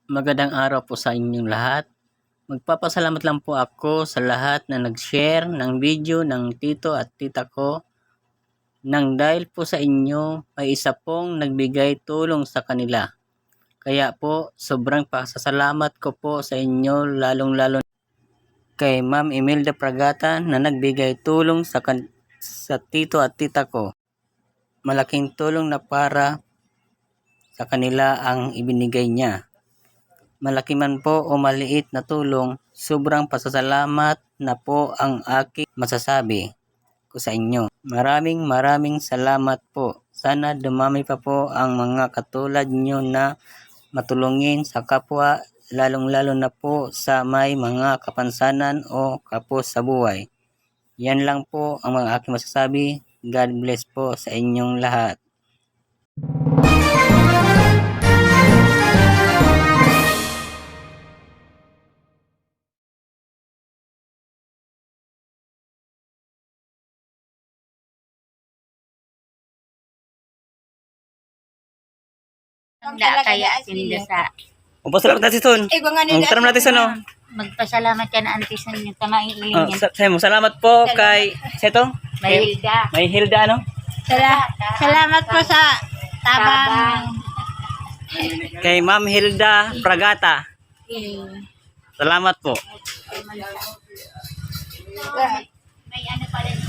Magandang araw po sa inyong lahat. Magpapasalamat lang po ako sa lahat na nag-share ng video ng tito at tita ko nang dahil po sa inyo may isa pong nagbigay tulong sa kanila. Kaya po sobrang pasasalamat ko po sa inyo, lalong-lalo kay Ma'am Imelda Pragata na nagbigay tulong sa tito at tita ko. Malaking tulong na para sa kanila ang ibinigay niya. Malaki man po o maliit na tulong, sobrang pasasalamat na po ang aking masasabi ko sa inyo. Maraming salamat po. Sana dumami pa po ang mga katulad nyo na matulungin sa kapwa, lalong-lalo na po sa may mga kapansanan o kapos sa buhay. Yan lang po ang mga aking masasabi. God bless po sa inyong lahat. Kaya tinda sa Magpasalamat natin son. Magtaram natin son. magpasalamat ka na antes sa inyo tamaing ilingin. Salamat po kay Seto. Mahilda. May Hilda ano? Salamat po sa tabang. Kay Ma'am Hilda Pragata. Salamat po. May ano pa rin.